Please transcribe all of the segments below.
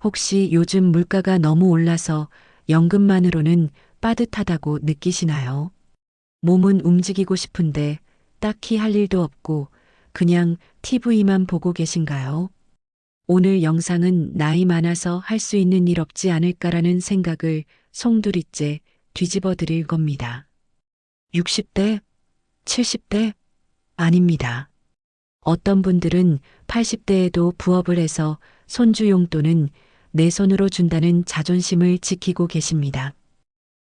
혹시 요즘 물가가 너무 올라서 연금만으로는 빠듯하다고 느끼시나요? 몸은 움직이고 싶은데 딱히 할 일도 없고 그냥 TV만 보고 계신가요? 오늘 영상은 나이 많아서 할 수 있는 일 없지 않을까라는 생각을 송두리째 뒤집어 드릴 겁니다. 60대? 70대? 아닙니다. 어떤 분들은 80대에도 부업을 해서 손주 용돈은 내 손으로 준다는 자존심을 지키고 계십니다.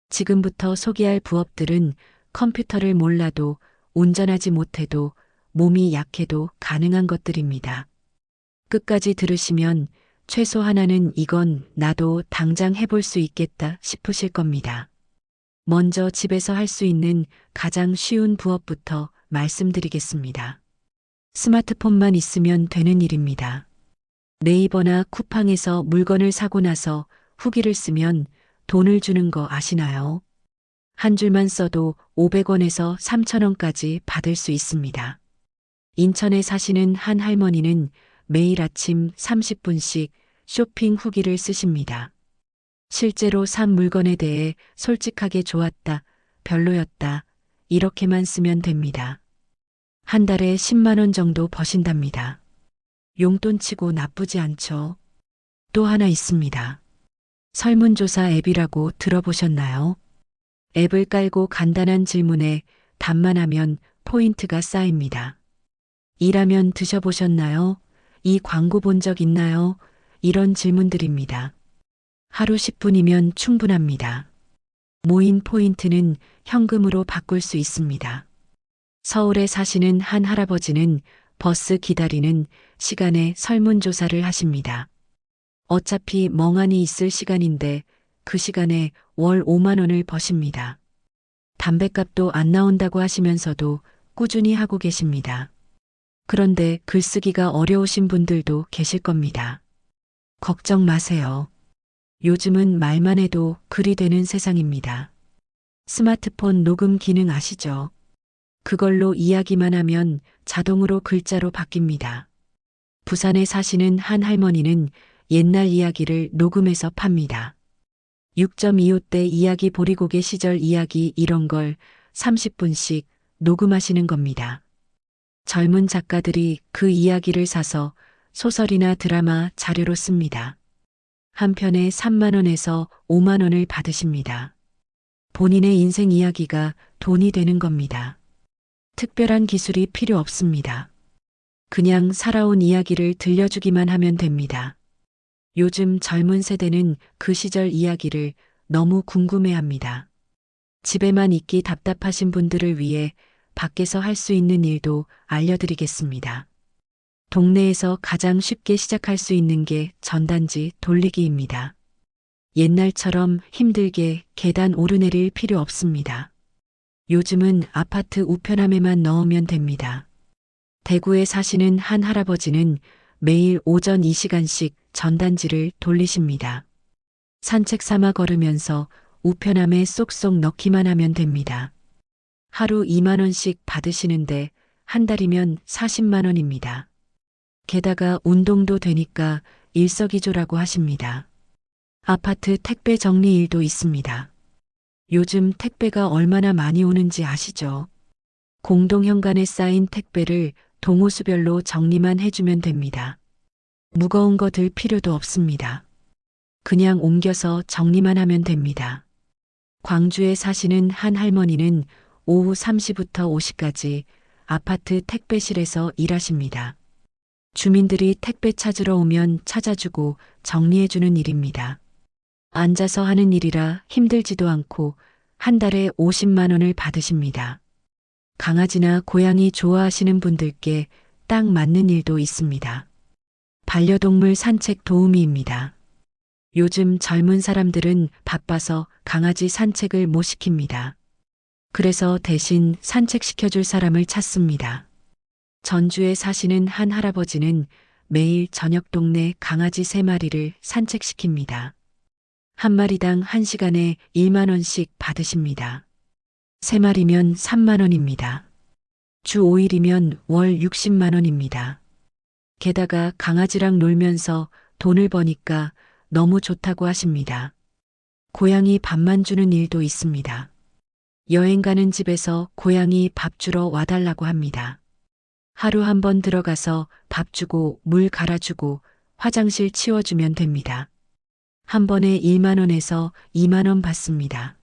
지금부터 소개할 부업들은 컴퓨터를 몰라도 운전하지 못해도 몸이 약해도 가능한 것들입니다. 끝까지 들으시면 최소 하나는 이건 나도 당장 해볼 수 있겠다 싶으실 겁니다. 먼저 집에서 할 수 있는 가장 쉬운 부업부터 말씀드리겠습니다. 스마트폰만 있으면 되는 일입니다. 네이버나 쿠팡에서 물건을 사고 나서 후기를 쓰면 돈을 주는 거 아시나요? 한 줄만 써도 500원에서 3,000원까지 받을 수 있습니다. 인천에 사시는 한 할머니는 매일 아침 30분씩 쇼핑 후기를 쓰십니다. 실제로 산 물건에 대해 솔직하게 좋았다, 별로였다, 이렇게만 쓰면 됩니다. 한 달에 10만 원 정도 버신답니다. 용돈치고 나쁘지 않죠? 또 하나 있습니다. 설문조사 앱이라고 들어보셨나요? 앱을 깔고 간단한 질문에 답만 하면 포인트가 쌓입니다. 일하면 드셔보셨나요? 이 광고 본 적 있나요? 이런 질문들입니다. 하루 10분이면 충분합니다. 모인 포인트는 현금으로 바꿀 수 있습니다. 서울에 사시는 한 할아버지는 버스 기다리는 시간에 설문조사를 하십니다. 어차피 멍하니 있을 시간인데 그 시간에 월 5만 원을 버십니다. 담뱃값도 안 나온다고 하시면서도 꾸준히 하고 계십니다. 그런데 글쓰기가 어려우신 분들도 계실 겁니다. 걱정 마세요. 요즘은 말만 해도 글이 되는 세상입니다. 스마트폰 녹음 기능 아시죠? 그걸로 이야기만 하면 자동으로 글자로 바뀝니다. 부산에 사시는 한 할머니는 옛날 이야기를 녹음해서 팝니다. 6.25 때 이야기 보리고개 시절 이야기 이런 걸 30분씩 녹음하시는 겁니다. 젊은 작가들이 그 이야기를 사서 소설이나 드라마 자료로 씁니다. 한 편에 3만 원에서 5만 원을 받으십니다. 본인의 인생 이야기가 돈이 되는 겁니다. 특별한 기술이 필요 없습니다. 그냥 살아온 이야기를 들려주기만 하면 됩니다. 요즘 젊은 세대는 그 시절 이야기를 너무 궁금해합니다. 집에만 있기 답답하신 분들을 위해 밖에서 할 수 있는 일도 알려드리겠습니다. 동네에서 가장 쉽게 시작할 수 있는 게 전단지 돌리기입니다. 옛날처럼 힘들게 계단 오르내릴 필요 없습니다. 요즘은 아파트 우편함에만 넣으면 됩니다. 대구에 사시는 한 할아버지는 매일 오전 2시간씩 전단지를 돌리십니다. 산책 삼아 걸으면서 우편함에 쏙쏙 넣기만 하면 됩니다. 하루 2만 원씩 받으시는데 한 달이면 40만 원입니다. 게다가 운동도 되니까 일석이조라고 하십니다. 아파트 택배 정리 일도 있습니다. 요즘 택배가 얼마나 많이 오는지 아시죠? 공동현관에 쌓인 택배를 동호수별로 정리만 해주면 됩니다. 무거운 거 들 필요도 없습니다. 그냥 옮겨서 정리만 하면 됩니다. 광주에 사시는 한 할머니는 오후 3시부터 5시까지 아파트 택배실에서 일하십니다. 주민들이 택배 찾으러 오면 찾아주고 정리해주는 일입니다. 앉아서 하는 일이라 힘들지도 않고 한 달에 50만 원을 받으십니다. 강아지나 고양이 좋아하시는 분들께 딱 맞는 일도 있습니다. 반려동물 산책 도우미입니다. 요즘 젊은 사람들은 바빠서 강아지 산책을 못 시킵니다. 그래서 대신 산책시켜줄 사람을 찾습니다. 전주에 사시는 한 할아버지는 매일 저녁 동네 강아지 3마리를 산책시킵니다. 한 마리당 1시간에 1만 원씩 받으십니다. 3마리면 3만 원입니다. 주 5일이면 월 60만 원입니다. 게다가 강아지랑 놀면서 돈을 버니까 너무 좋다고 하십니다. 고양이 밥만 주는 일도 있습니다. 여행 가는 집에서 고양이 밥 주러 와달라고 합니다. 하루 한 번 들어가서 밥 주고 물 갈아주고 화장실 치워주면 됩니다. 한 번에 1만 원에서 2만 원 받습니다.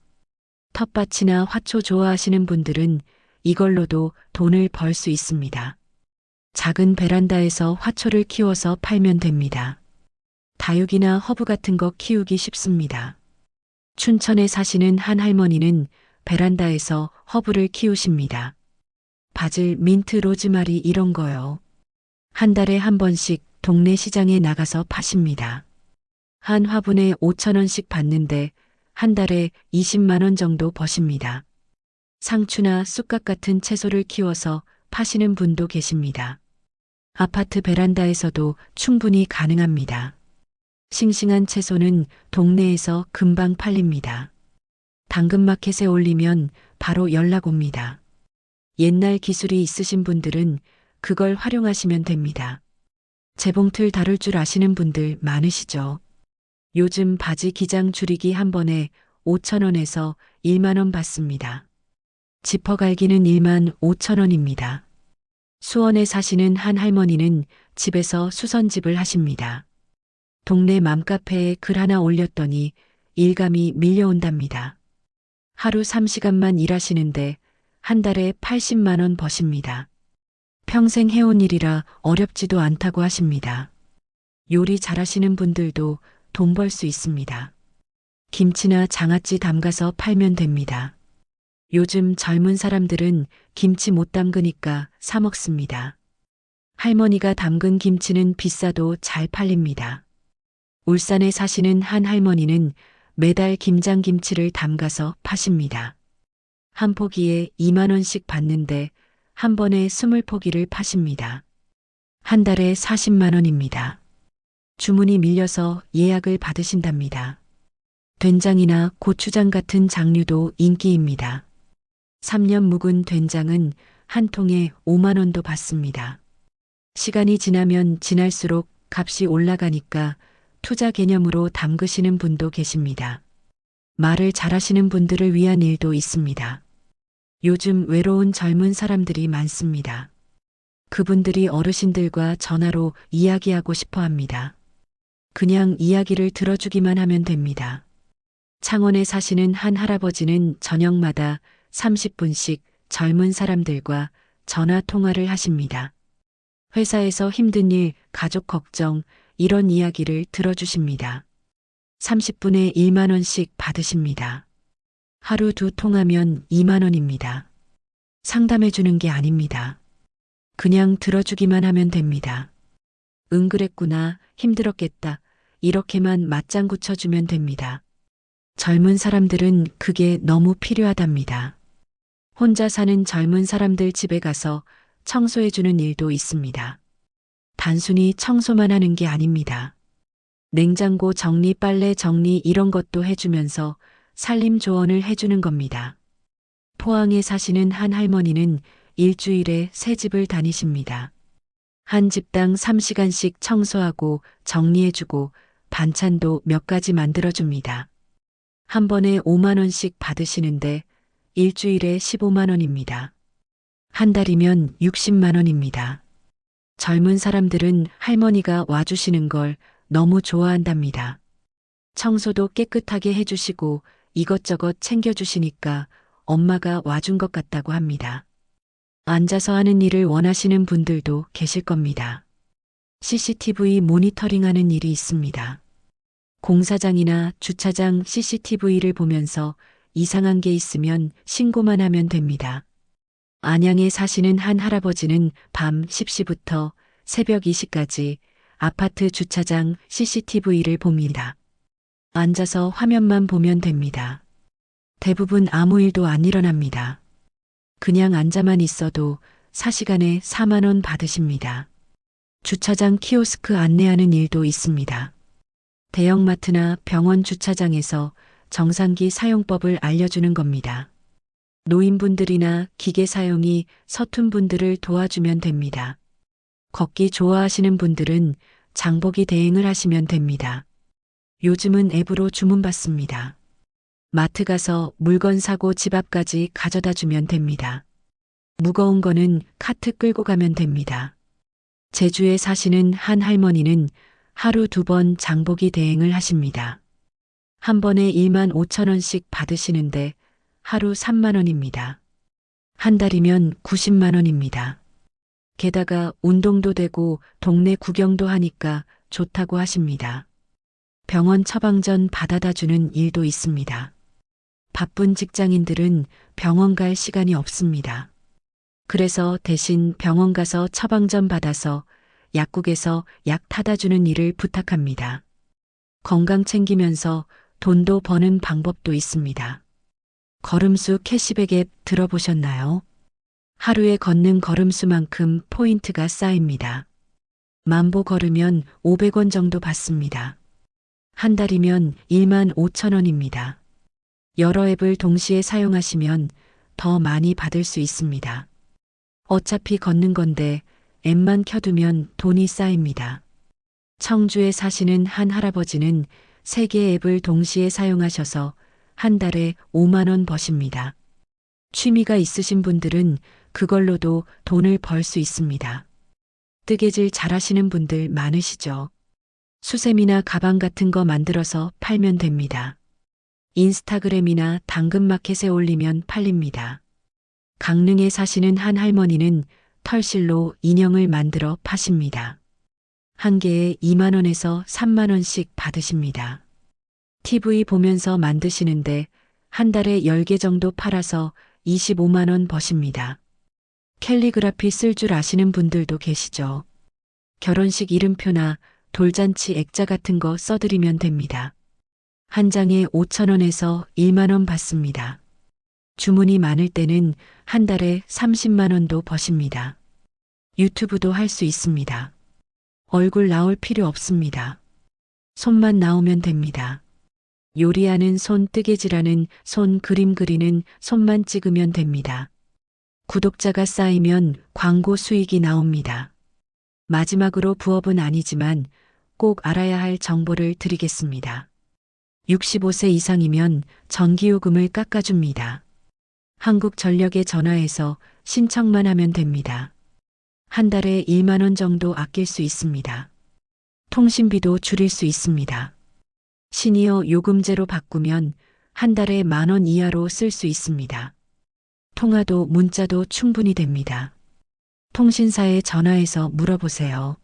텃밭이나 화초 좋아하시는 분들은 이걸로도 돈을 벌 수 있습니다. 작은 베란다에서 화초를 키워서 팔면 됩니다. 다육이나 허브 같은 거 키우기 쉽습니다. 춘천에 사시는 한 할머니는 베란다에서 허브를 키우십니다. 바질, 민트, 로즈마리 이런 거요. 한 달에 한 번씩 동네 시장에 나가서 파십니다. 한 화분에 5천 원씩 받는데 한 달에 20만 원 정도 버십니다. 상추나 쑥갓 같은 채소를 키워서 파시는 분도 계십니다. 아파트 베란다에서도 충분히 가능합니다. 싱싱한 채소는 동네에서 금방 팔립니다. 당근마켓에 올리면 바로 연락 옵니다. 옛날 기술이 있으신 분들은 그걸 활용하시면 됩니다. 재봉틀 다룰 줄 아시는 분들 많으시죠? 요즘 바지 기장 줄이기 한 번에 5천 원에서 1만 원 받습니다. 지퍼 갈기는 1만 5천 원입니다. 수원에 사시는 한 할머니는 집에서 수선집을 하십니다. 동네 맘카페에 글 하나 올렸더니 일감이 밀려온답니다. 하루 3시간만 일하시는데 한 달에 80만 원 버십니다. 평생 해온 일이라 어렵지도 않다고 하십니다. 요리 잘하시는 분들도 돈 벌 수 있습니다. 김치나 장아찌 담가서 팔면 됩니다. 요즘 젊은 사람들은 김치 못 담그니까 사 먹습니다. 할머니가 담근 김치는 비싸도 잘 팔립니다. 울산에 사시는 한 할머니는 매달 김장김치를 담가서 파십니다. 한 포기에 2만 원씩 받는데 한 번에 20포기를 파십니다. 한 달에 40만 원입니다. 주문이 밀려서 예약을 받으신답니다. 된장이나 고추장 같은 장류도 인기입니다. 3년 묵은 된장은 한 통에 5만 원도 받습니다. 시간이 지나면 지날수록 값이 올라가니까 투자 개념으로 담그시는 분도 계십니다. 말을 잘하시는 분들을 위한 일도 있습니다. 요즘 외로운 젊은 사람들이 많습니다. 그분들이 어르신들과 전화로 이야기하고 싶어 합니다. 그냥 이야기를 들어주기만 하면 됩니다. 창원에 사시는 한 할아버지는 저녁마다 30분씩 젊은 사람들과 전화 통화를 하십니다. 회사에서 힘든 일, 가족 걱정, 이런 이야기를 들어주십니다. 30분에 1만 원씩 받으십니다. 하루 2통하면 2만 원입니다. 상담해 주는 게 아닙니다. 그냥 들어주기만 하면 됩니다. 응 그랬구나, 힘들었겠다, 이렇게만 맞장구 쳐주면 됩니다. 젊은 사람들은 그게 너무 필요하답니다. 혼자 사는 젊은 사람들 집에 가서 청소해 주는 일도 있습니다. 단순히 청소만 하는 게 아닙니다. 냉장고 정리, 빨래 정리 이런 것도 해주면서 살림 조언을 해주는 겁니다. 포항에 사시는 한 할머니는 일주일에 3집을 다니십니다. 한 집당 3시간씩 청소하고 정리해주고 반찬도 몇 가지 만들어줍니다. 한 번에 5만 원씩 받으시는데 일주일에 15만 원입니다. 한 달이면 60만 원입니다. 젊은 사람들은 할머니가 와주시는 걸 너무 좋아한답니다. 청소도 깨끗하게 해주시고 이것저것 챙겨주시니까 엄마가 와준 것 같다고 합니다. 앉아서 하는 일을 원하시는 분들도 계실 겁니다. CCTV 모니터링하는 일이 있습니다. 공사장이나 주차장 CCTV를 보면서 이상한 게 있으면 신고만 하면 됩니다. 안양에 사시는 한 할아버지는 밤 10시부터 새벽 2시까지 아파트 주차장 CCTV를 봅니다. 앉아서 화면만 보면 됩니다. 대부분 아무 일도 안 일어납니다. 그냥 앉아만 있어도 4시간에 4만 원 받으십니다. 주차장 키오스크 안내하는 일도 있습니다. 대형마트나 병원 주차장에서 정상기 사용법을 알려주는 겁니다. 노인분들이나 기계 사용이 서툰 분들을 도와주면 됩니다. 걷기 좋아하시는 분들은 장보기 대행을 하시면 됩니다. 요즘은 앱으로 주문받습니다. 마트 가서 물건 사고 집 앞까지 가져다 주면 됩니다. 무거운 거는 카트 끌고 가면 됩니다. 제주에 사시는 한 할머니는 하루 2번 장보기 대행을 하십니다. 한 번에 1만 5천 원씩 받으시는데 하루 3만 원입니다. 한 달이면 90만 원입니다. 게다가 운동도 되고 동네 구경도 하니까 좋다고 하십니다. 병원 처방전 받아다 주는 일도 있습니다. 바쁜 직장인들은 병원 갈 시간이 없습니다. 그래서 대신 병원 가서 처방전 받아서 약국에서 약 타다 주는 일을 부탁합니다. 건강 챙기면서 돈도 버는 방법도 있습니다. 걸음수 캐시백 앱 들어보셨나요? 하루에 걷는 걸음수만큼 포인트가 쌓입니다. 10,000보 걸으면 500원 정도 받습니다. 한 달이면 1만 5천 원입니다. 여러 앱을 동시에 사용하시면 더 많이 받을 수 있습니다. 어차피 걷는 건데 앱만 켜두면 돈이 쌓입니다. 청주에 사시는 한 할아버지는 3개의 앱을 동시에 사용하셔서 한 달에 5만 원 버십니다. 취미가 있으신 분들은 그걸로도 돈을 벌 수 있습니다. 뜨개질 잘하시는 분들 많으시죠? 수세미나 가방 같은 거 만들어서 팔면 됩니다. 인스타그램이나 당근마켓에 올리면 팔립니다. 강릉에 사시는 한 할머니는 털실로 인형을 만들어 파십니다. 한 개에 2만 원에서 3만 원씩 받으십니다. TV 보면서 만드시는데 한 달에 10개 정도 팔아서 25만 원 버십니다. 캘리그라피 쓸 줄 아시는 분들도 계시죠. 결혼식 이름표나 돌잔치 액자 같은 거 써드리면 됩니다. 한 장에 5천 원에서 1만 원 받습니다. 주문이 많을 때는 한 달에 30만 원도 버십니다. 유튜브도 할 수 있습니다. 얼굴 나올 필요 없습니다. 손만 나오면 됩니다. 요리하는 손, 뜨개질하는 손, 그림 그리는 손만 찍으면 됩니다. 구독자가 쌓이면 광고 수익이 나옵니다. 마지막으로 부업은 아니지만 꼭 알아야 할 정보를 드리겠습니다. 65세 이상이면 전기요금을 깎아줍니다. 한국전력에 전화해서 신청만 하면 됩니다. 한 달에 1만 원 정도 아낄 수 있습니다. 통신비도 줄일 수 있습니다. 시니어 요금제로 바꾸면 한 달에 10,000원 이하로 쓸 수 있습니다. 통화도 문자도 충분히 됩니다. 통신사에 전화해서 물어보세요.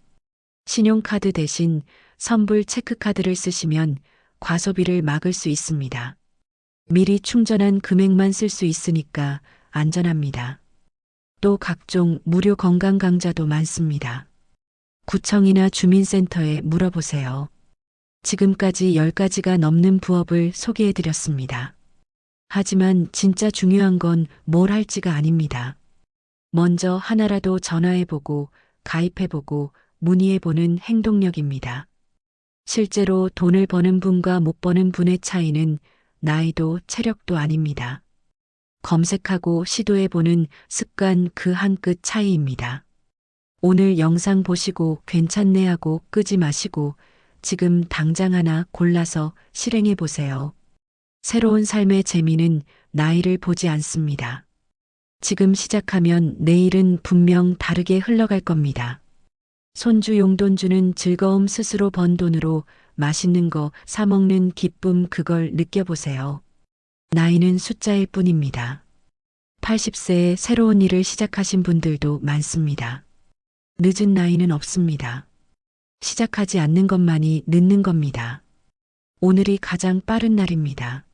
신용카드 대신 선불 체크카드를 쓰시면 과소비를 막을 수 있습니다. 미리 충전한 금액만 쓸 수 있으니까 안전합니다. 또 각종 무료 건강 강좌도 많습니다. 구청이나 주민센터에 물어보세요. 지금까지 10가지가 넘는 부업을 소개해드렸습니다. 하지만 진짜 중요한 건 뭘 할지가 아닙니다. 먼저 하나라도 전화해보고 가입해보고 문의해보는 행동력입니다. 실제로 돈을 버는 분과 못 버는 분의 차이는 나이도 체력도 아닙니다. 검색하고 시도해보는 습관 그 한 끗 차이입니다. 오늘 영상 보시고 괜찮네 하고 끄지 마시고 지금 당장 하나 골라서 실행해보세요. 새로운 삶의 재미는 나이를 보지 않습니다. 지금 시작하면 내일은 분명 다르게 흘러갈 겁니다. 손주 용돈 주는 즐거움, 스스로 번 돈으로 맛있는 거 사 먹는 기쁨, 그걸 느껴보세요. 나이는 숫자일 뿐입니다. 80세에 새로운 일을 시작하신 분들도 많습니다. 늦은 나이는 없습니다. 시작하지 않는 것만이 늦는 겁니다. 오늘이 가장 빠른 날입니다.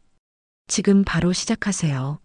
지금 바로 시작하세요.